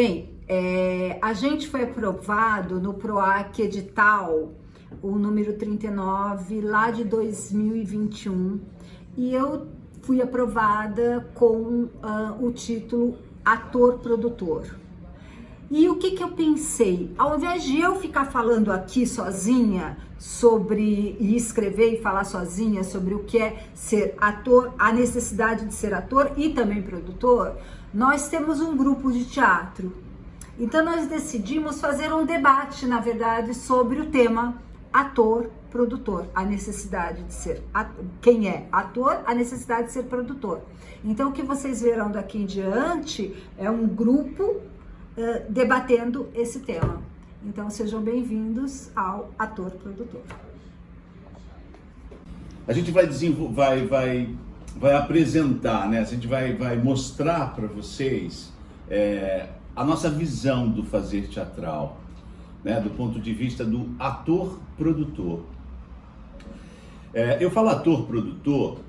Bem, a gente foi aprovado no PROAC edital, o número 39, lá de 2021, e eu fui aprovada com o título ator-produtor. E o que eu pensei? Ao invés de eu ficar falando aqui sozinha e escrever e falar sozinha sobre o que é ser ator, a necessidade de ser ator e também produtor, nós temos um grupo de teatro. Então nós decidimos fazer um debate, na verdade, sobre o tema ator-produtor, a necessidade de ser, quem é ator, a necessidade de ser produtor. Então o que vocês verão daqui em diante é um grupo debatendo esse tema. Então sejam bem-vindos ao ator-produtor. A gente vai apresentar, né? A gente vai mostrar para vocês a nossa visão do fazer teatral, né? Do ponto de vista do ator-produtor. Eu falo ator-produtor,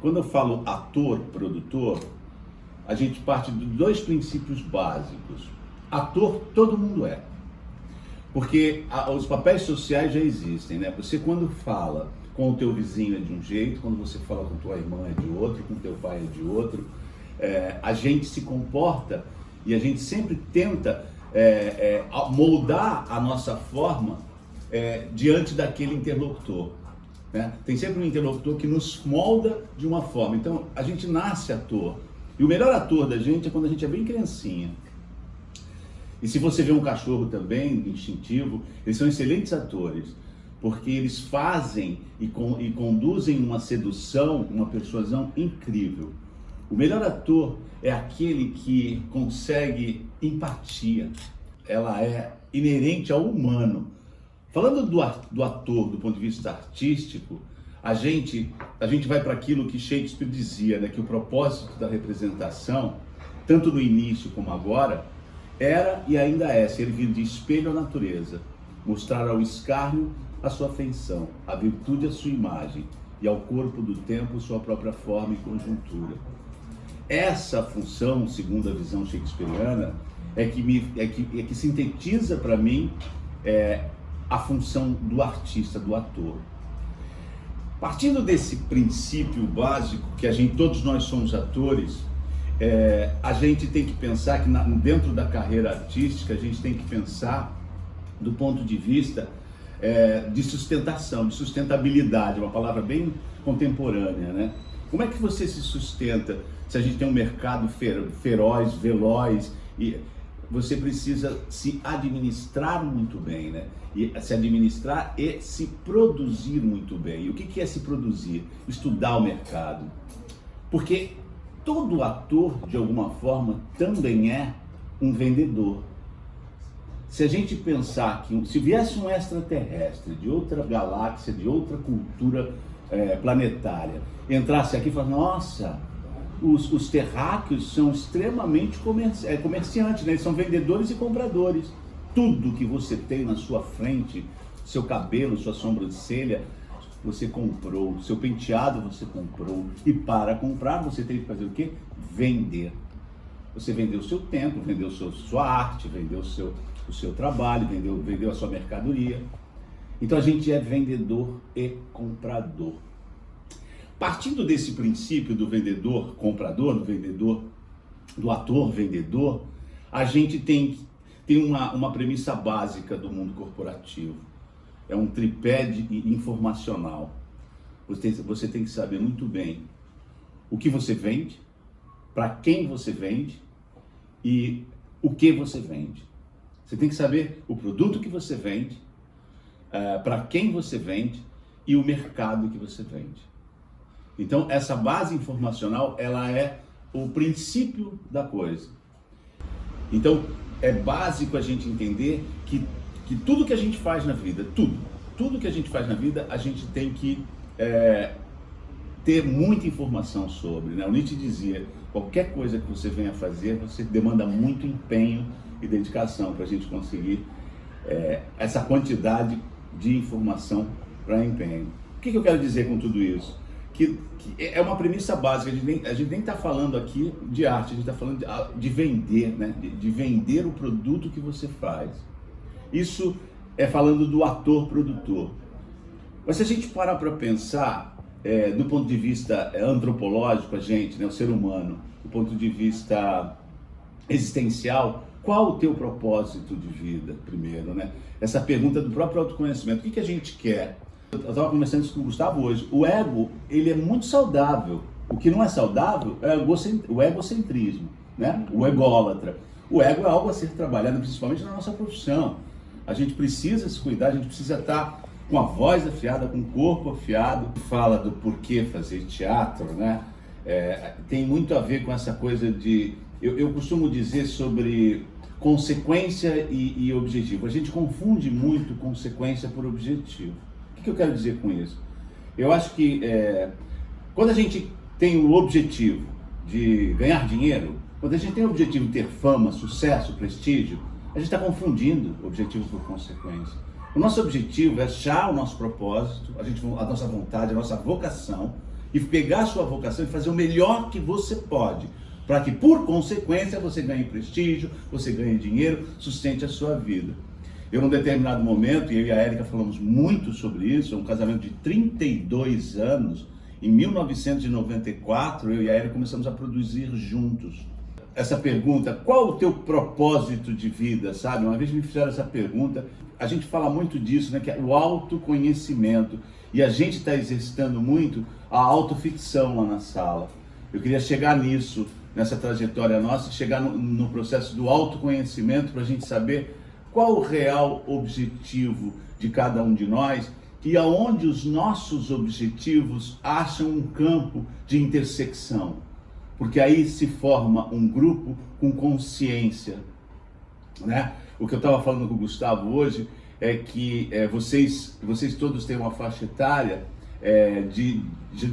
quando eu falo ator-produtor, a gente parte de dois princípios básicos. Ator, todo mundo é. Porque os papéis sociais já existem, né? Você quando fala com o teu vizinho é de um jeito, quando você fala com tua irmã é de outro, com teu pai é de outro. A gente se comporta e a gente sempre tenta moldar a nossa forma diante daquele interlocutor, né? Tem sempre um interlocutor que nos molda de uma forma. Então, a gente nasce ator. E o melhor ator da gente é quando a gente é bem criancinha. E se você vê um cachorro também, instintivo, eles são excelentes atores, porque eles fazem e conduzem uma sedução, uma persuasão incrível. O melhor ator é aquele que consegue empatia, ela é inerente ao humano. Falando do ator, do ponto de vista artístico, a gente vai para aquilo que Shakespeare dizia, né, que o propósito da representação, tanto no início como agora, era e ainda é servir de espelho à natureza, mostrar ao escárnio a sua feição, à virtude a sua imagem e ao corpo do tempo sua própria forma e conjuntura. Essa função, segundo a visão shakespeariana, é que sintetiza para mim a função do artista, do ator. Partindo desse princípio básico que todos nós somos atores, a gente tem que pensar que dentro da carreira artística a gente tem que pensar do ponto de vista de sustentação, de sustentabilidade, uma palavra bem contemporânea, né? Como é que você se sustenta se a gente tem um mercado feroz, veloz, e você precisa se administrar muito bem, né? E se administrar e se produzir muito bem. E o que é se produzir? Estudar o mercado. Porque todo ator, de alguma forma, também é um vendedor. Se a gente pensar que se viesse um extraterrestre de outra galáxia, de outra cultura planetária, entrasse aqui e falasse, nossa, os terráqueos são extremamente comerciantes, né? Eles são vendedores e compradores. Tudo que você tem na sua frente, seu cabelo, sua sobrancelha, você comprou, seu penteado você comprou, e para comprar você tem que fazer o quê? Vender. Você vendeu o seu tempo, vendeu sua arte, vendeu o seu trabalho, vendeu a sua mercadoria. Então a gente é vendedor e comprador. Partindo desse princípio do vendedor comprador, do ator vendedor, a gente tem uma premissa básica do mundo corporativo. É um tripé informacional. Você tem que saber muito bem o que você vende, para quem você vende e o que você vende. Você tem que saber o produto que você vende, para quem você vende e o mercado que você vende. Então, essa base informacional, ela é o princípio da coisa. Então, é básico a gente entender que tudo que a gente faz na vida, tudo que a gente faz na vida, a gente tem que ter muita informação sobre, né? O Nietzsche dizia, qualquer coisa que você venha fazer, você demanda muito empenho e dedicação para a gente conseguir essa quantidade de informação para empenho. O que eu quero dizer com tudo isso? que é uma premissa básica. A gente nem está falando aqui de arte, a gente está falando de vender, né? De vender o produto que você faz. Isso é falando do ator-produtor. Mas se a gente parar para pensar, do ponto de vista antropológico, a gente, né, o ser humano, do ponto de vista existencial, qual o teu propósito de vida, primeiro, né? Essa pergunta do próprio autoconhecimento. O que a gente quer? Eu estava conversando isso com o Gustavo hoje. O ego, ele é muito saudável. O que não é saudável é o egocentrismo, né? O ególatra. O ego é algo a ser trabalhado, principalmente na nossa profissão. A gente precisa se cuidar, a gente precisa estar com a voz afiada, com o corpo afiado. Fala do porquê fazer teatro, né? Tem muito a ver com essa coisa de... Eu costumo dizer sobre consequência e objetivo. A gente confunde muito consequência por objetivo. O que eu quero dizer com isso? Eu acho que quando a gente tem o objetivo de ganhar dinheiro, quando a gente tem o objetivo de ter fama, sucesso, prestígio, a gente está confundindo objetivo por consequência. O nosso objetivo é achar o nosso propósito, a nossa vontade, a nossa vocação, e pegar a sua vocação e fazer o melhor que você pode, para que, por consequência, você ganhe prestígio, você ganhe dinheiro, sustente a sua vida. Eu, num determinado momento, eu e a Érica falamos muito sobre isso, um casamento de 32 anos, em 1994, eu e a Érica começamos a produzir juntos. Essa pergunta, qual o teu propósito de vida, sabe? Uma vez me fizeram essa pergunta, a gente fala muito disso, né? Que é o autoconhecimento, e a gente está exercitando muito a autoficção lá na sala. Eu queria chegar nisso, nessa trajetória nossa, chegar no processo do autoconhecimento para a gente saber qual o real objetivo de cada um de nós e aonde os nossos objetivos acham um campo de intersecção. Porque aí se forma um grupo com consciência, né? O que eu estava falando com o Gustavo hoje é que vocês todos têm uma faixa etária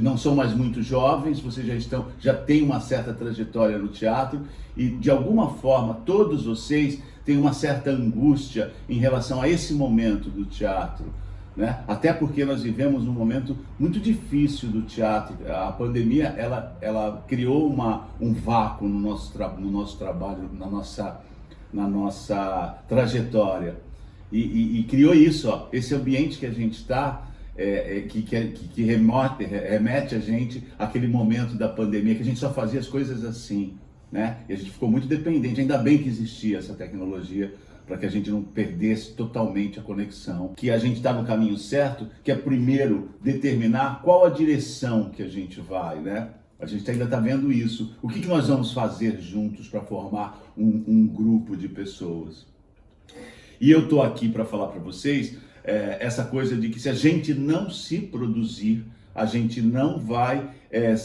não são mais muito jovens, vocês já têm uma certa trajetória no teatro e de alguma forma todos vocês têm uma certa angústia em relação a esse momento do teatro, né? Até porque nós vivemos um momento muito difícil do teatro. A pandemia ela criou um vácuo no nosso trabalho, na nossa trajetória e criou isso, ó, esse ambiente que a gente está. Que remete a gente àquele momento da pandemia, que a gente só fazia as coisas assim, né? E a gente ficou muito dependente, ainda bem que existia essa tecnologia, para que a gente não perdesse totalmente a conexão, que a gente está no caminho certo, que é primeiro determinar qual a direção que a gente vai, né? A gente ainda está vendo isso. O que nós vamos fazer juntos para formar um grupo de pessoas? E eu estou aqui para falar para vocês essa coisa de que se a gente não se produzir, a gente não vai...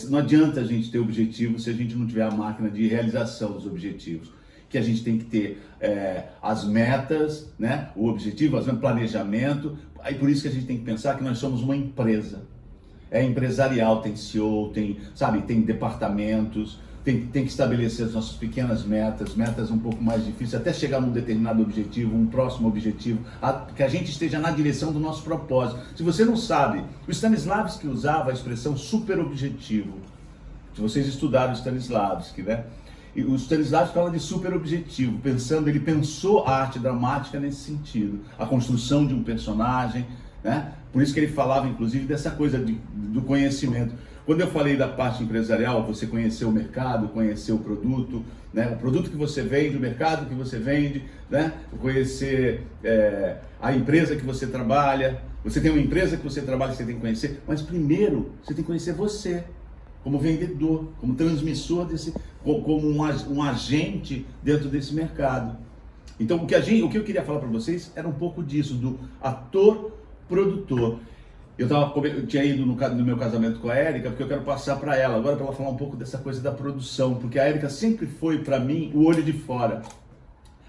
não adianta a gente ter objetivo se a gente não tiver a máquina de realização dos objetivos. Que a gente tem que ter as metas, né? O objetivo, o planejamento. Aí por isso que a gente tem que pensar que nós somos uma empresa. É empresarial, tem CEO, tem departamentos, tem que estabelecer as nossas pequenas metas um pouco mais difíceis, até chegar num determinado objetivo, um próximo objetivo, que a gente esteja na direção do nosso propósito. Se você não sabe, o Stanislavski usava a expressão super objetivo. Se vocês estudaram o Stanislavski, né? E o Stanislavski fala de super objetivo, ele pensou a arte dramática nesse sentido, a construção de um personagem, né? Por isso que ele falava, inclusive, dessa coisa do conhecimento. Quando eu falei da parte empresarial, você conhecer o mercado, conhecer o produto, né? O produto que você vende, o mercado que você vende, né? Conhecer a empresa que você trabalha. Você tem uma empresa que você trabalha, você tem que conhecer, mas primeiro você tem que conhecer você, como vendedor, como transmissor como um agente dentro desse mercado. Então o que eu queria falar para vocês era um pouco disso, do ator-produtor. Eu tinha ido no meu casamento com a Érica, porque eu quero passar para ela, agora para ela falar um pouco dessa coisa da produção, porque a Érica sempre foi para mim o olho de fora.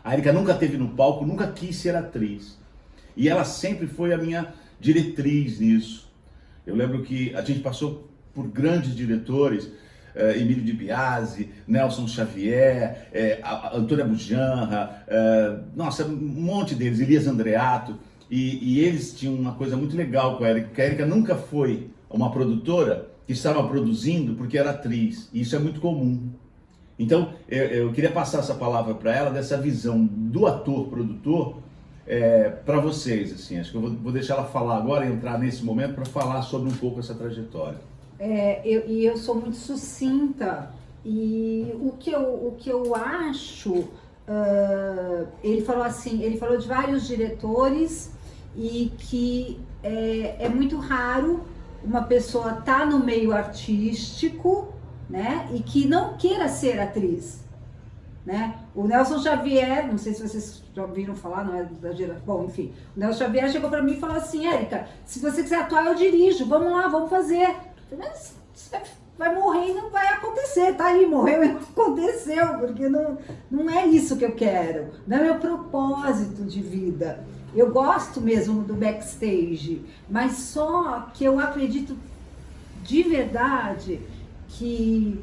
A Érica nunca esteve no palco, nunca quis ser atriz. E ela sempre foi a minha diretriz nisso. Eu lembro que a gente passou por grandes diretores, Emílio de Biasi, Nelson Xavier, Antônia Bujanra, nossa, um monte deles, Elias Andreato, e eles tinham uma coisa muito legal com a Érica, porque a Érica nunca foi uma produtora que estava produzindo porque era atriz. E isso é muito comum. Então, eu queria passar essa palavra para ela, dessa visão do ator-produtor, para vocês. Assim, acho que eu vou deixar ela falar agora, entrar nesse momento, para falar sobre um pouco essa trajetória. Eu sou muito sucinta. E o que eu acho, ele falou assim, ele falou de vários diretores e que é muito raro uma pessoa estar no meio artístico, né, e que não queira ser atriz, né? O Nelson Xavier, não sei se vocês já ouviram falar, não é da geração, bom, enfim, o Nelson Xavier chegou para mim e falou assim: Érica, se você quiser atuar, eu dirijo, vamos lá, vamos fazer. Mas você vai morrer e não vai acontecer, tá aí, morreu e não aconteceu, porque não é isso que eu quero, não é meu propósito de vida. Eu gosto mesmo do backstage, mas só que eu acredito de verdade que,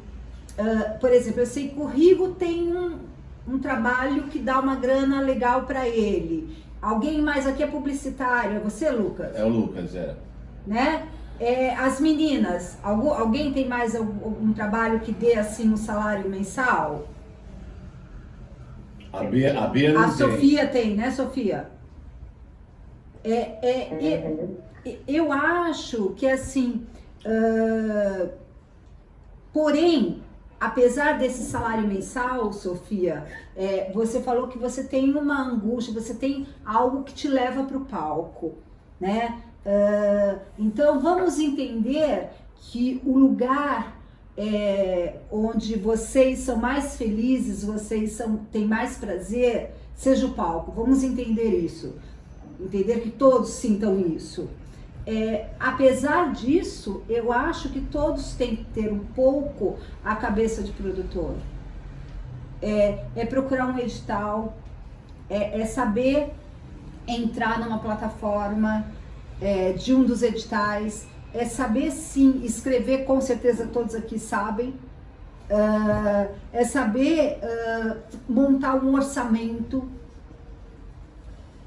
por exemplo, eu sei que o Rigo tem um trabalho que dá uma grana legal para ele. Alguém mais aqui é publicitário? É você, Lucas? É o Lucas, né? As meninas, alguém tem mais algum trabalho que dê assim um salário mensal? A Bia não tem. A Sofia tem, né, Sofia? Eu acho que assim, porém, apesar desse salário mensal, Sofia, você falou que você tem uma angústia, você tem algo que te leva para o palco, né? Então vamos entender que o lugar onde vocês são mais felizes, têm mais prazer, seja o palco. Vamos entender isso, entender que todos sintam isso. Apesar disso, eu acho que todos têm que ter um pouco a cabeça de produtor. Procurar um edital, saber entrar numa plataforma de um dos editais, saber sim escrever, com certeza todos aqui sabem, saber montar um orçamento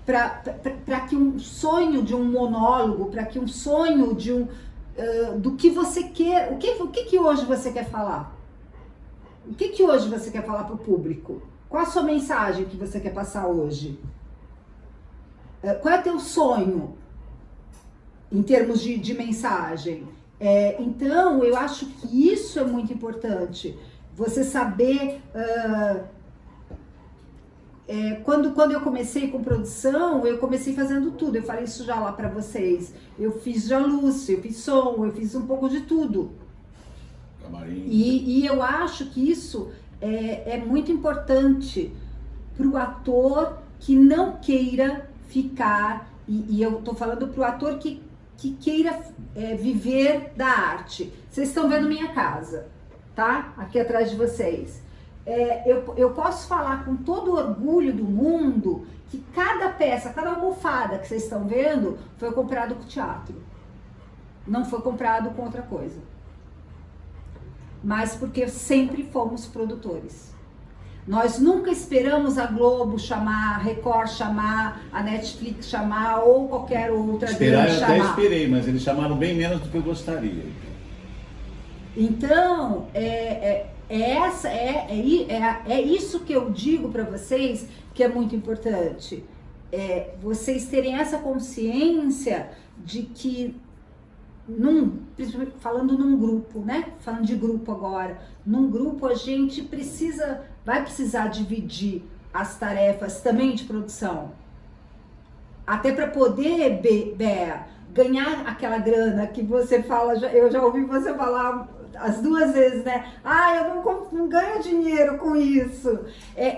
para que um sonho de um monólogo, para que um sonho de do que você quer, o que hoje você quer falar? O que hoje você quer falar para o público? Qual a sua mensagem que você quer passar hoje? Qual é o teu sonho em termos de mensagem? Então, eu acho que isso é muito importante. Você saber... Quando eu comecei com produção, eu comecei fazendo tudo. Eu falei isso já lá para vocês. Eu fiz já luz, eu fiz som, eu fiz um pouco de tudo. Camarim. E eu acho que isso é muito importante para o ator que não queira ficar, e eu tô falando para o ator que queira viver da arte. Vocês estão vendo minha casa, tá? Aqui atrás de vocês. Eu posso falar com todo o orgulho do mundo que cada peça, cada almofada que vocês estão vendo foi comprado com teatro. Não foi comprado com outra coisa. Mas porque sempre fomos produtores. Nós nunca esperamos a Globo chamar, a Record chamar, a Netflix chamar ou qualquer outra Esperar eu chamar. até esperei, mas eles chamaram bem menos do que eu gostaria. Então, isso que eu digo para vocês que é muito importante. Vocês terem essa consciência de que, falando num grupo, né? Falando de grupo agora, num grupo a gente vai precisar dividir as tarefas também de produção. Até para poder ganhar aquela grana que você fala, eu já ouvi você falar as duas vezes, né? Eu não ganho dinheiro com isso.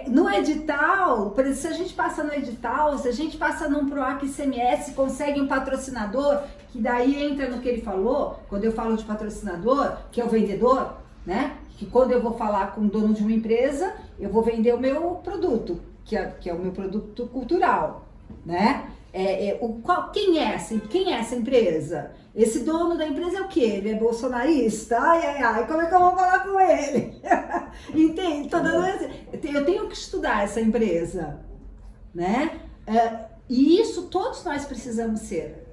No edital, por exemplo, se a gente passa no edital, se a gente passa num PROAC ICMS, consegue um patrocinador, que daí entra no que ele falou, quando eu falo de patrocinador, que é o vendedor, né? Que quando eu vou falar com o dono de uma empresa, eu vou vender o meu produto, que é o meu produto cultural, né? Quem é essa empresa? Esse dono da empresa é o quê? Ele é bolsonarista? Ai, como é que eu vou falar com ele? Entende? Eu tenho que estudar essa empresa, né? E isso todos nós precisamos ser.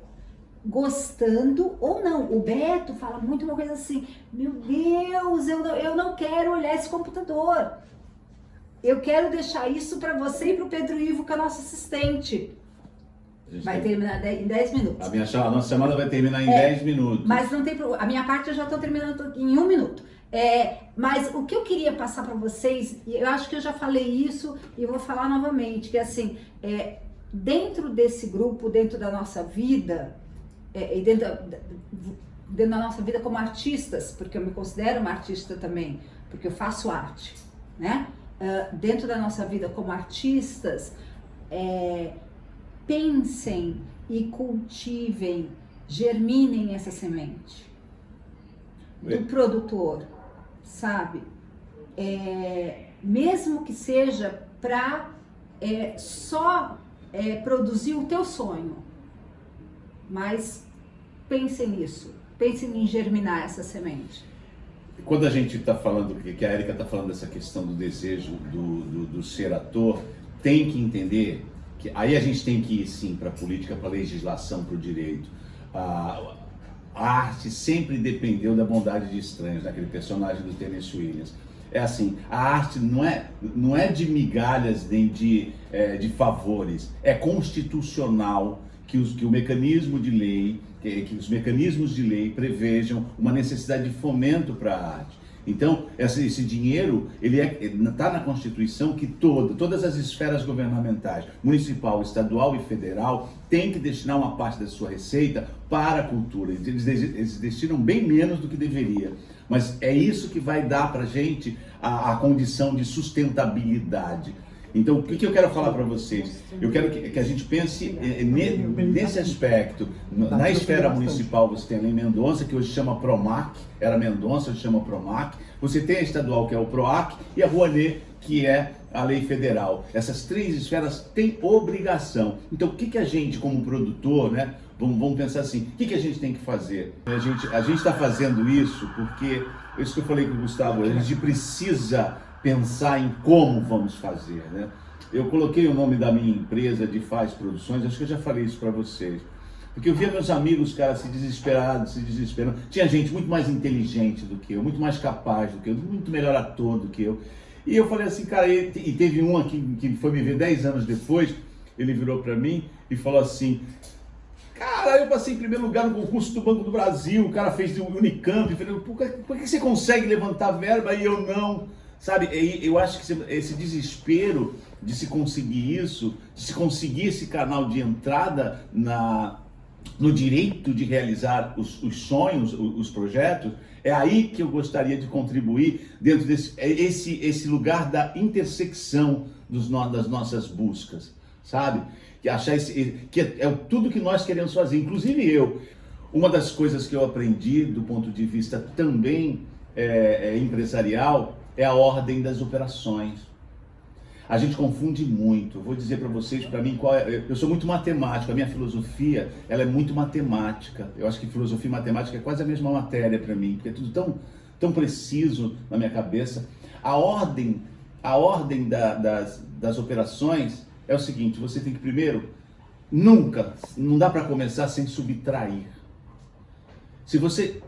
gostando ou não. O Beto fala muito uma coisa assim, meu Deus, eu não quero olhar esse computador. Eu quero deixar isso para você e para o Pedro Ivo, que é nosso assistente. Vai terminar em 10 minutos. A nossa semana vai terminar em 10 minutos. Mas não tem problema. A minha parte eu já estou terminando em 1 minuto. Mas o que eu queria passar para vocês, e eu acho que eu já falei isso e vou falar novamente, que assim, dentro desse grupo, dentro da nossa vida, e dentro da nossa vida como artistas, porque eu me considero uma artista também, porque eu faço arte, né? Dentro da nossa vida como artistas, pensem e cultivem, germinem essa semente do produtor, sabe? Mesmo que seja para só produzir o teu sonho, mas pensem nisso, pensem em germinar essa semente. Quando a gente está falando, que a Érica está falando dessa questão do desejo do ser ator, tem que entender que aí a gente tem que ir sim para a política, para a legislação, para o direito. A arte sempre dependeu da bondade de estranhos, naquele personagem do Tennessee Williams. É assim, a arte não é de migalhas nem de favores, é constitucional que o mecanismo de lei, que os mecanismos de lei prevejam uma necessidade de fomento para a arte. Então, esse dinheiro, ele está na Constituição que todas as esferas governamentais, municipal, estadual e federal, têm que destinar uma parte da sua receita para a cultura. Eles destinam bem menos do que deveria. Mas é isso que vai dar para a gente a condição de sustentabilidade. Então, o que eu quero falar para vocês? Eu quero que a gente pense nesse aspecto. Na esfera municipal, você tem a Lei Mendonça, que hoje chama PROMAC, era Mendonça, hoje chama PROMAC. Você tem a estadual, que é o PROAC, e a Rouanet, que é a lei federal. Essas três esferas têm obrigação. Então, o que a gente, como produtor, né? Vamos pensar assim, o que a gente tem que fazer? A gente está fazendo isso porque, isso que eu falei com o Gustavo, a gente precisa pensar em como vamos fazer, né? Eu coloquei o nome da minha empresa de Faz Produções, acho que eu já falei isso para vocês, porque eu via meus amigos, cara, se desesperando. Tinha gente muito mais inteligente do que eu, muito mais capaz do que eu, muito melhor ator do que eu. E eu falei assim, cara, e teve um aqui que foi me ver 10 anos depois, ele virou para mim e falou assim, cara, eu passei em primeiro lugar no concurso do Banco do Brasil, o cara fez do Unicamp, eu falei, por que você consegue levantar verba e eu não? Sabe, eu acho que esse desespero de se conseguir isso, de se conseguir esse canal de entrada no direito de realizar os sonhos, os projetos, é aí que eu gostaria de contribuir dentro desse lugar da intersecção das nossas buscas, sabe? Que achar que é tudo que nós queremos fazer, inclusive eu. Uma das coisas que eu aprendi do ponto de vista também empresarial é a ordem das operações. A gente confunde muito. Eu vou dizer para vocês, para mim, eu sou muito matemático, a minha filosofia ela é muito matemática. Eu acho que filosofia e matemática é quase a mesma matéria para mim, porque é tudo tão preciso na minha cabeça. A ordem das operações é o seguinte, você tem que primeiro, não dá para começar sem subtrair. Se você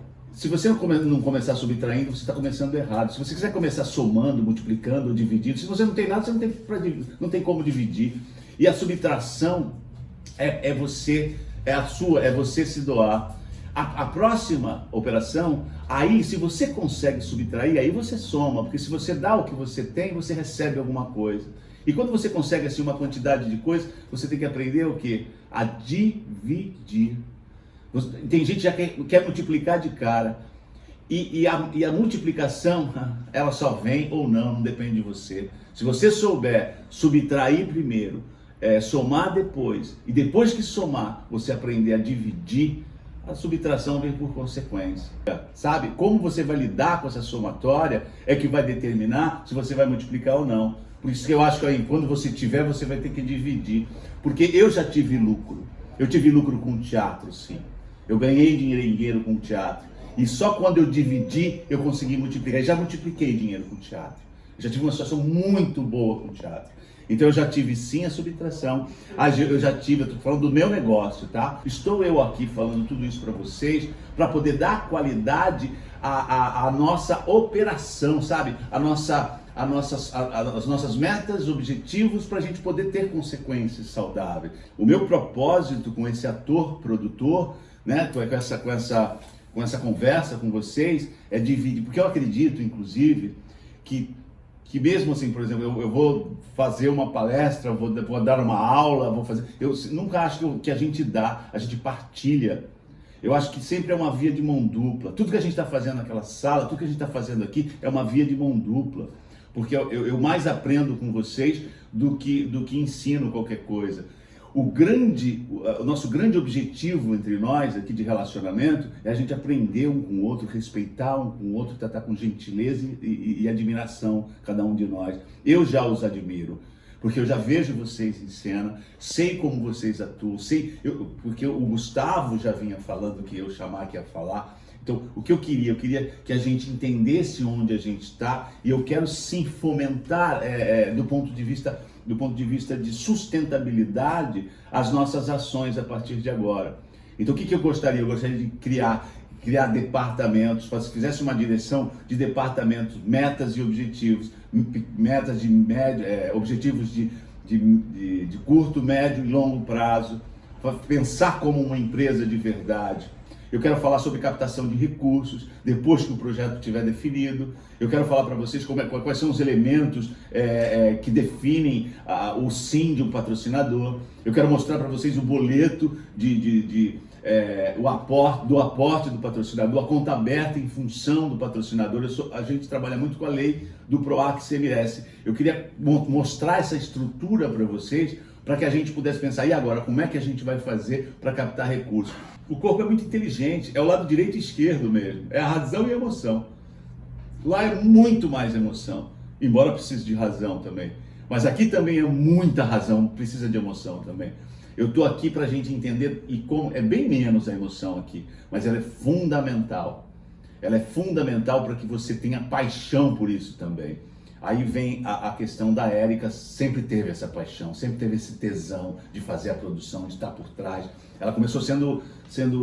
não começar subtraindo, você está começando errado. Se você quiser começar somando, multiplicando, dividindo, se você não tem nada, você não tem como dividir. E a subtração é você se doar. A próxima operação, aí se você consegue subtrair, aí você soma, porque se você dá o que você tem, você recebe alguma coisa. E quando você consegue assim uma quantidade de coisas, você tem que aprender o quê? A dividir. Tem gente que já quer multiplicar de cara. E a multiplicação, ela só vem ou não depende de você. Se você souber subtrair primeiro, somar depois, e depois que somar, você aprender a dividir, a subtração vem por consequência. Sabe? Como você vai lidar com essa somatória é que vai determinar se você vai multiplicar ou não. Por isso que eu acho que quando você tiver, você vai ter que dividir. Porque eu já tive lucro. Eu tive lucro com teatro, sim. Eu ganhei dinheiro com teatro. E só quando eu dividi, eu consegui multiplicar. Eu já multipliquei dinheiro com teatro. Eu já tive uma situação muito boa com teatro. Então eu já tive sim a subtração, eu já tive, eu estou falando do meu negócio, tá? Estou eu aqui falando tudo isso para vocês, para poder dar qualidade à nossa operação, sabe? As nossas metas, objetivos, para a gente poder ter consequências saudáveis. O meu propósito com esse ator produtor, né, com essa conversa com vocês, é dividir, porque eu acredito, inclusive, que mesmo assim, por exemplo, eu vou fazer uma palestra, vou dar uma aula, eu nunca acho que a gente dá, a gente partilha. Eu acho que sempre é uma via de mão dupla. Tudo que a gente está fazendo naquela sala, tudo que a gente está fazendo aqui é uma via de mão dupla. Porque eu mais aprendo com vocês do que ensino qualquer coisa. O nosso grande objetivo entre nós aqui de relacionamento é a gente aprender um com o outro, respeitar um com o outro, tratar com gentileza e admiração cada um de nós. Eu já os admiro, porque eu já vejo vocês em cena, sei como vocês atuam, porque o Gustavo já vinha falando que eu chamar que ia falar. Então, o que eu queria que a gente entendesse onde a gente está, e eu quero sim fomentar, do ponto de vista de sustentabilidade, as nossas ações a partir de agora. Então, o que eu gostaria? Eu gostaria de criar departamentos, se fizesse uma direção de departamentos, metas e objetivos, metas de médio, objetivos de curto, médio e longo prazo, para pensar como uma empresa de verdade. Eu quero falar sobre captação de recursos, depois que o projeto estiver definido. Eu quero falar para vocês quais são os elementos que definem o sim de um patrocinador. Eu quero mostrar para vocês o boleto do aporte do patrocinador, a conta aberta em função do patrocinador. A gente trabalha muito com a lei do PROAC CMS. Eu queria mostrar essa estrutura para vocês, para que a gente pudesse pensar, e agora, como é que a gente vai fazer para captar recursos? O corpo é muito inteligente, é o lado direito e esquerdo mesmo, é a razão e a emoção. Lá é muito mais emoção, embora precise de razão também. Mas aqui também é muita razão, precisa de emoção também. Eu estou aqui para a gente entender, e como é bem menos a emoção aqui, mas ela é fundamental. Ela é fundamental para que você tenha paixão por isso também. Aí vem a questão da Érica, sempre teve essa paixão, sempre teve esse tesão de fazer a produção, de estar por trás. Ela começou sendo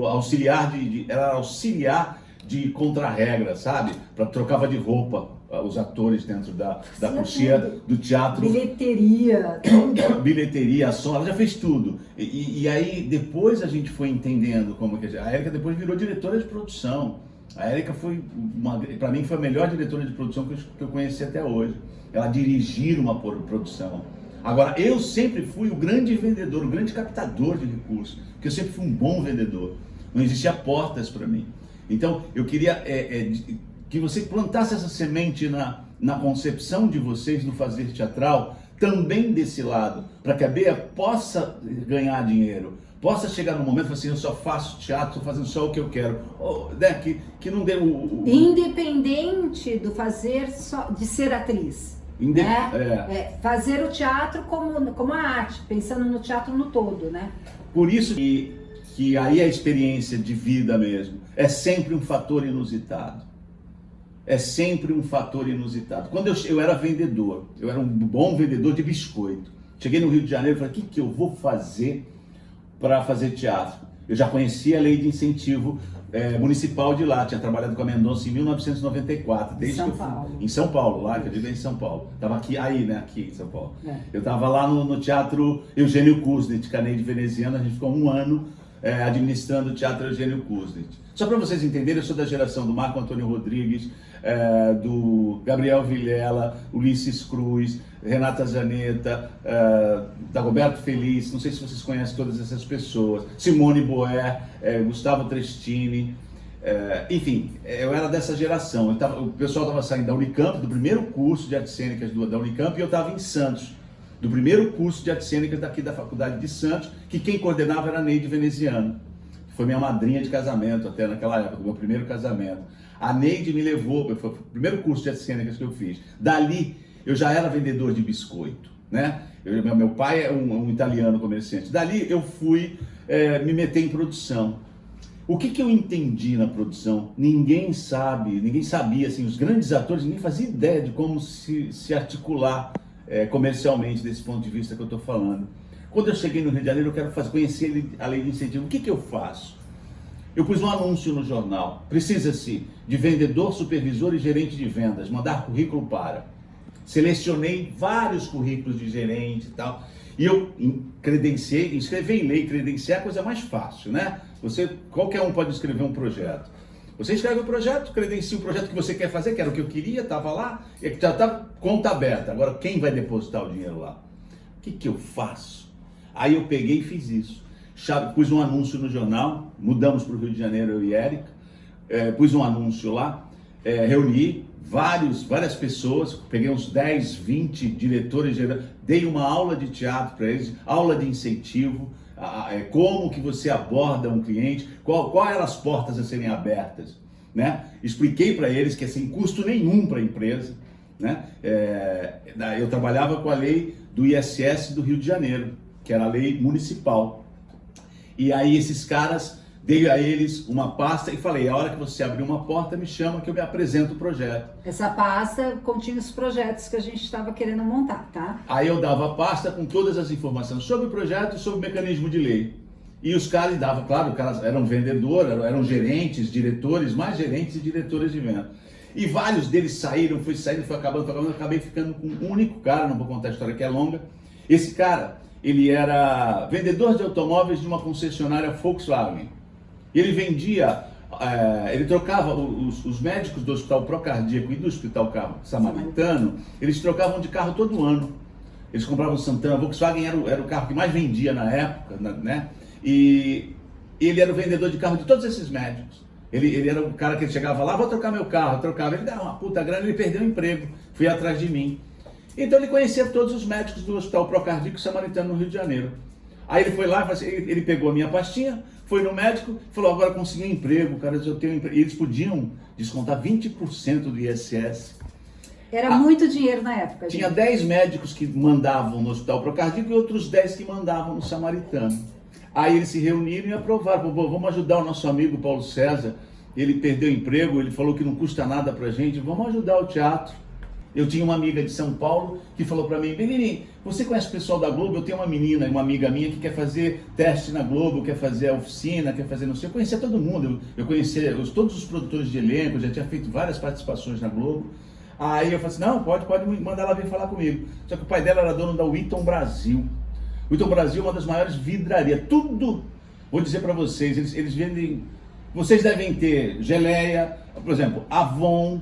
auxiliar ela era auxiliar de contra-regra, sabe? Trocava de roupa os atores dentro da coxia do teatro. Bilheteria, som, ela já fez tudo. E aí depois a gente foi entendendo como que a Érica depois virou diretora de produção. A Érica para mim foi a melhor diretora de produção que eu conheci até hoje. Ela dirigir uma produção. Agora, eu sempre fui o grande vendedor, o grande captador de recursos, porque eu sempre fui um bom vendedor. Não existia portas para mim. Então, eu queria que você plantasse essa semente na concepção de vocês no fazer teatral, também desse lado, para que a Bea possa ganhar dinheiro, possa chegar no momento e falar assim, eu só faço teatro, estou fazendo só o que eu quero, né? que não dê Independente do de ser atriz. Fazer o teatro como a arte, pensando no teatro no todo, né? Por isso que aí a experiência de vida mesmo é sempre um fator inusitado. É sempre um fator inusitado. Quando eu era vendedor, eu era um bom vendedor de biscoito. Cheguei no Rio de Janeiro e falei, o que eu vou fazer para fazer teatro? Eu já conhecia a lei de incentivo municipal de lá, tinha trabalhado com a Mendonça em 1994, em São Paulo, lá que eu digo em São Paulo. Estava aqui em São Paulo. Eu estava lá no Teatro Eugênio Kuznets, Carnegie Veneziano, a gente ficou um ano administrando o Teatro Eugênio Kuznets. Só para vocês entenderem, eu sou da geração do Marco Antônio Rodrigues, do Gabriel Vilela, Ulisses Cruz, Renata Zanetta, Dagoberto Feliz, não sei se vocês conhecem todas essas pessoas, Simone Boer, Gustavo Trestini, enfim, eu era dessa geração. O pessoal estava saindo da Unicamp, do primeiro curso de artes cênicas da Unicamp, e eu estava em Santos, do primeiro curso de artes cênicas daqui da Faculdade de Santos, que quem coordenava era a Neide Veneziano, que foi minha madrinha de casamento até naquela época, do meu primeiro casamento. A Neide me levou, foi o primeiro curso de artes cênicas que eu fiz. Dali, eu já era vendedor de biscoito, né? Meu pai é um italiano comerciante. Dali eu fui me meter em produção. O que eu entendi na produção? Ninguém sabia, assim, os grandes atores, ninguém fazia ideia de como se articular comercialmente desse ponto de vista que eu estou falando. Quando eu cheguei no Rio de Janeiro, eu quero conhecer a lei de incentivo. O que eu faço? Eu pus um anúncio no jornal. Precisa-se de vendedor, supervisor e gerente de vendas. Mandar currículo para. Selecionei vários currículos de gerente e tal. E eu credenciei, escrever em lei, credenciar é a coisa mais fácil, né? Qualquer um pode escrever um projeto. Você escreve o projeto, credencia o projeto que você quer fazer, que era o que eu queria, estava lá, já está conta aberta. Agora, quem vai depositar o dinheiro lá? O que eu faço? Aí eu peguei e fiz isso. Pus um anúncio no jornal, mudamos para o Rio de Janeiro, eu e Érica, pus um anúncio lá, reuni várias pessoas, peguei uns 10, 20 diretores, dei uma aula de teatro para eles, aula de incentivo, como que você aborda um cliente, qual eram as portas a serem abertas, né? Expliquei para eles que é sem custo nenhum para a empresa, né? Eu trabalhava com a lei do ISS do Rio de Janeiro, que era a lei municipal. E aí esses caras, dei a eles uma pasta e falei, a hora que você abrir uma porta, me chama que eu me apresento o projeto. Essa pasta continha os projetos que a gente estava querendo montar, tá? Aí eu dava a pasta com todas as informações sobre o projeto e sobre o mecanismo de lei. E os caras davam, claro, os caras eram vendedores, eram gerentes, diretores, mais gerentes e diretores de venda. E vários deles saíram, foi acabando, eu acabei ficando com um único cara, não vou contar a história que é longa. Esse cara, ele era vendedor de automóveis de uma concessionária Volkswagen. Ele vendia, ele trocava os médicos do Hospital Procardíaco e do Hospital Samaritano, eles trocavam de carro todo ano. Eles compravam Santana, Volkswagen era o carro que mais vendia na época, né? E ele era o vendedor de carro de todos esses médicos. Ele era o cara que ele chegava lá, vou trocar meu carro, trocava. Ele dava uma puta grana, ele perdeu o emprego, foi atrás de mim. Então ele conhecia todos os médicos do Hospital Procardíaco Samaritano no Rio de Janeiro. Aí ele foi lá, ele pegou a minha pastinha, foi no médico, falou, agora consegui um emprego, cara, eu tenho um emprego. E eles podiam descontar 20% do ISS. Era muito dinheiro na época. Tinha 10 médicos que mandavam no Hospital Procardíaco e outros 10 que mandavam no Samaritano. Aí eles se reuniram e aprovaram, vamos ajudar o nosso amigo Paulo César, ele perdeu o emprego, ele falou que não custa nada pra gente, vamos ajudar o teatro. Eu tinha uma amiga de São Paulo que falou pra mim, Benini, você conhece o pessoal da Globo? Eu tenho uma menina, uma amiga minha que quer fazer teste na Globo, quer fazer a oficina, quer fazer não sei, eu conhecia todo mundo, eu conhecia todos os produtores de elenco, já tinha feito várias participações na Globo. Aí eu falei assim, não, pode mandar ela vir falar comigo. Só que o pai dela era dono da Wheaton Brasil. Wheaton Brasil é uma das maiores vidrarias, tudo, vou dizer pra vocês, eles vendem, vocês devem ter geleia, por exemplo, Avon,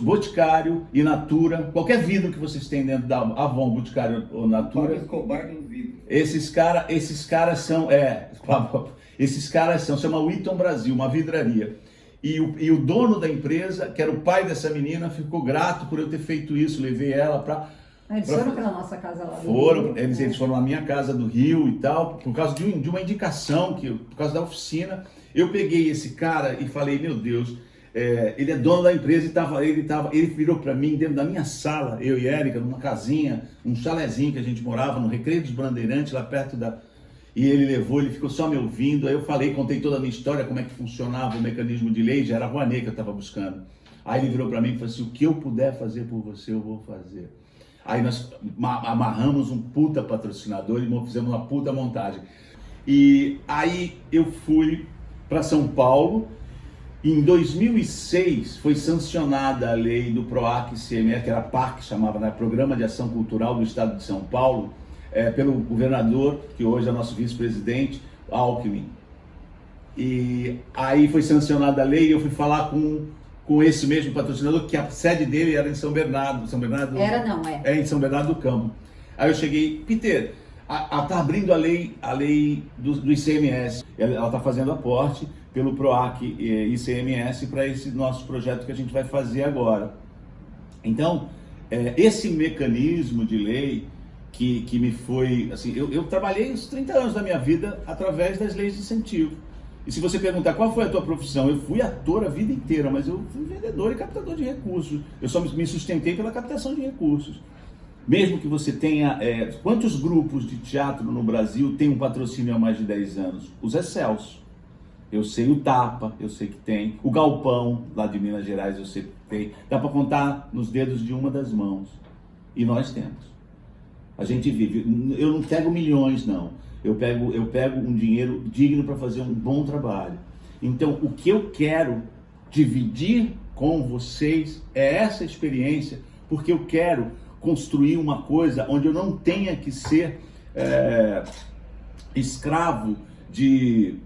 Boticário e Natura, qualquer vidro que vocês têm dentro da Avon, Boticário ou Natura. Escobar no vidro. Esses caras são, chama Wheaton Brasil, uma vidraria. E o dono da empresa, que era o pai dessa menina, ficou grato por eu ter feito isso, levei ela para... Eles foram pela nossa casa lá. Eles foram na minha casa do Rio e tal, por causa de uma indicação, por causa da oficina. Eu peguei esse cara e falei, meu Deus, ele é dono da empresa e ele virou para mim dentro da minha sala, eu e Érica, numa casinha, um chalezinho que a gente morava no Recreio dos Bandeirantes, lá perto da... E ele ficou só me ouvindo, aí eu contei toda a minha história, como é que funcionava o mecanismo de lei, já era a Rouanet que eu estava buscando. Aí ele virou para mim e falou assim, o que eu puder fazer por você, eu vou fazer. Aí nós amarramos um puta patrocinador e fizemos uma puta montagem. E aí eu fui para São Paulo. Em 2006 foi sancionada a lei do PROAC-CME, que era PAC, chamava, né? Programa de Ação Cultural do Estado de São Paulo, pelo governador, que hoje é nosso vice-presidente, Alckmin. E aí foi sancionada a lei e eu fui falar com esse mesmo patrocinador, que a sede dele era em São Bernardo. É em São Bernardo do Campo. Aí eu cheguei, Peter, tá abrindo a lei do ICMS. Ela está fazendo aporte pelo PROAC ICMS para esse nosso projeto que a gente vai fazer agora. Então, esse mecanismo de lei que me foi, assim, eu trabalhei os 30 anos da minha vida através das leis de incentivo. E se você perguntar qual foi a tua profissão, eu fui ator a vida inteira, mas eu fui vendedor e captador de recursos. Eu só me sustentei pela captação de recursos. Mesmo que você tenha... quantos grupos de teatro no Brasil têm um patrocínio há mais de 10 anos? Os Excelsos. Eu sei o Tapa, eu sei que tem. O Galpão, lá de Minas Gerais, eu sei que tem. Dá para contar nos dedos de uma das mãos. E nós temos. A gente vive. Eu não pego milhões, não. Eu pego um dinheiro digno para fazer um bom trabalho. Então, o que eu quero dividir com vocês é essa experiência, porque eu quero construir uma coisa onde eu não tenha que ser escravo de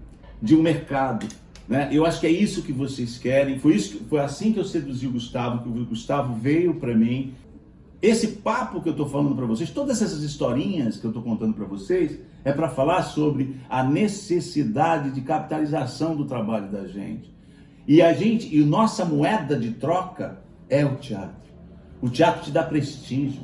um mercado, né? Eu acho que é isso que vocês querem. Foi assim que eu seduzi o Gustavo, que o Gustavo veio para mim. Esse papo que eu estou falando para vocês, todas essas historinhas que eu estou contando para vocês, é para falar sobre a necessidade de capitalização do trabalho da gente. E nossa moeda de troca é o teatro. O teatro te dá prestígio.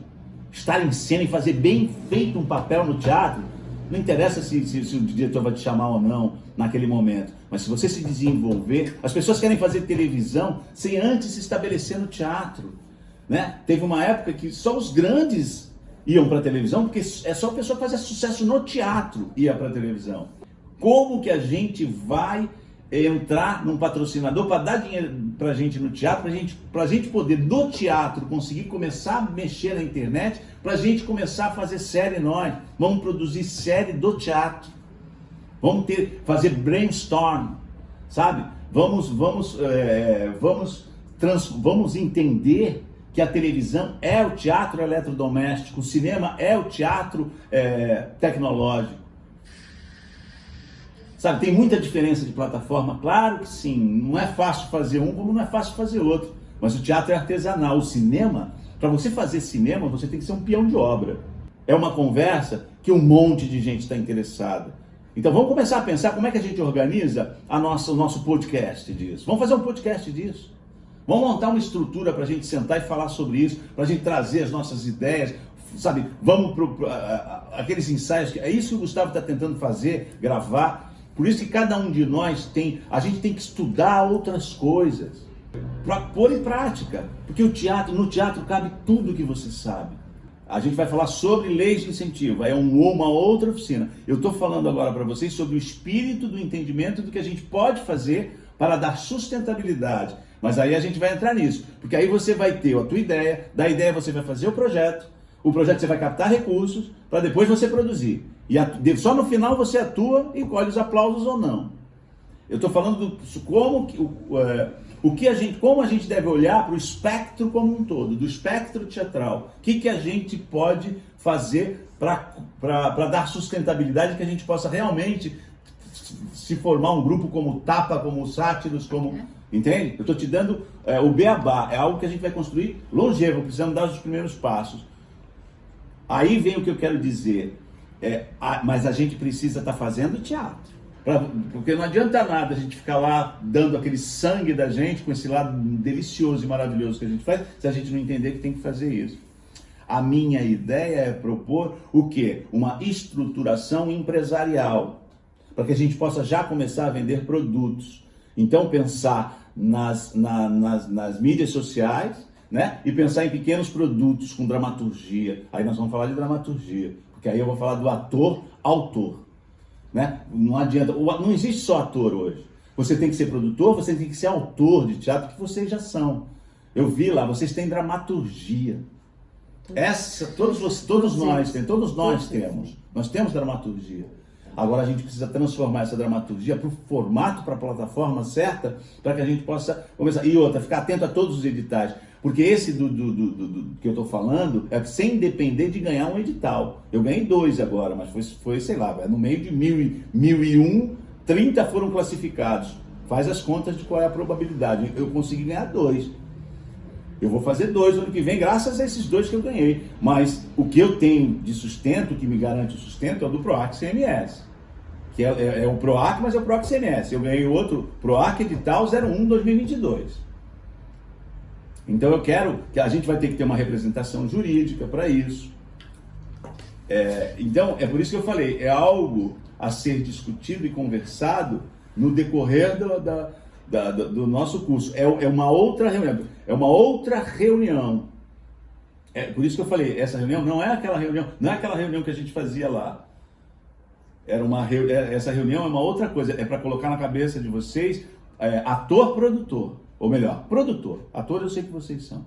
Estar em cena e fazer bem feito um papel no teatro, não interessa se o diretor vai te chamar ou não naquele momento, mas se você se desenvolver, as pessoas querem fazer televisão sem antes se estabelecer no teatro, né? Teve uma época que só os grandes iam para a televisão, porque é só a pessoa que fazia sucesso no teatro ia para a televisão. Como que a gente vai entrar num patrocinador para dar dinheiro para a gente no teatro, para a gente poder do teatro conseguir começar a mexer na internet, para a gente começar a fazer série nós? Vamos produzir série do teatro, vamos fazer brainstorm, sabe? Vamos entender que a televisão é o teatro eletrodoméstico, o cinema é o teatro tecnológico. Sabe, tem muita diferença de plataforma, claro que sim, não é fácil fazer um como não é fácil fazer outro, mas o teatro é artesanal. O cinema, para você fazer cinema, você tem que ser um peão de obra. É uma conversa que um monte de gente está interessada. Então vamos começar a pensar como é que a gente organiza o nosso podcast disso. Vamos fazer um podcast disso. Vamos montar uma estrutura para a gente sentar e falar sobre isso, para a gente trazer as nossas ideias, sabe? Vamos para aqueles ensaios, é isso que o Gustavo está tentando fazer, gravar. Por isso que cada um de nós a gente tem que estudar outras coisas, para pôr em prática, porque no teatro cabe tudo que você sabe. A gente vai falar sobre leis de incentivo, é uma outra oficina. Eu estou falando agora para vocês sobre o espírito do entendimento do que a gente pode fazer para dar sustentabilidade. Mas aí a gente vai entrar nisso, porque aí você vai ter a tua ideia, da ideia você vai fazer o projeto você vai captar recursos para depois você produzir. E só no final você atua e colhe os aplausos ou não. Eu estou falando como a gente deve olhar para o espectro como um todo, do espectro teatral. O que a gente pode fazer para dar sustentabilidade, que a gente possa realmente se formar um grupo como o Tapa, como os Sátiros, como... Entende? Eu estou te dando o beabá, é algo que a gente vai construir longevo, precisamos dar os primeiros passos. Aí vem o que eu quero dizer, mas a gente precisa estar fazendo teatro, porque não adianta nada a gente ficar lá dando aquele sangue da gente, com esse lado delicioso e maravilhoso que a gente faz, se a gente não entender que tem que fazer isso. A minha ideia é propor o quê? Uma estruturação empresarial, para que a gente possa já começar a vender produtos. Então pensar nas mídias sociais, né? E pensar em pequenos produtos com dramaturgia. Aí nós vamos falar de dramaturgia, porque aí eu vou falar do ator-autor, né? Não adianta, não existe só ator hoje. Você tem que ser produtor, você tem que ser autor de teatro, que vocês já são. Eu vi lá, vocês têm dramaturgia. Todos nós temos. Nós temos dramaturgia. Agora a gente precisa transformar essa dramaturgia para o formato, para a plataforma certa, para que a gente possa começar. E outra, ficar atento a todos os editais. Porque esse que eu estou falando é sem depender de ganhar um edital. Eu ganhei 2 agora, mas foi sei lá, no meio de 1001, 30 foram classificados. Faz as contas de qual é a probabilidade. Eu consegui ganhar 2. Eu vou fazer 2 no ano que vem, graças a esses 2 que eu ganhei. Mas o que eu tenho de sustento, que me garante o sustento, é o do PROAC CMS. Que é o PROAC, mas é o PROAC CMS. Eu ganhei outro PROAC Edital 01-2022. Então eu quero que a gente vai ter que ter uma representação jurídica para isso. Então é por isso que eu falei, é algo a ser discutido e conversado no decorrer do nosso curso. É uma outra reunião. É uma outra reunião. Por isso que eu falei, essa reunião não é aquela reunião que a gente fazia lá. Essa reunião é uma outra coisa. É para colocar na cabeça de vocês ator-produtor. Ou melhor, produtor. Ator eu sei que vocês são.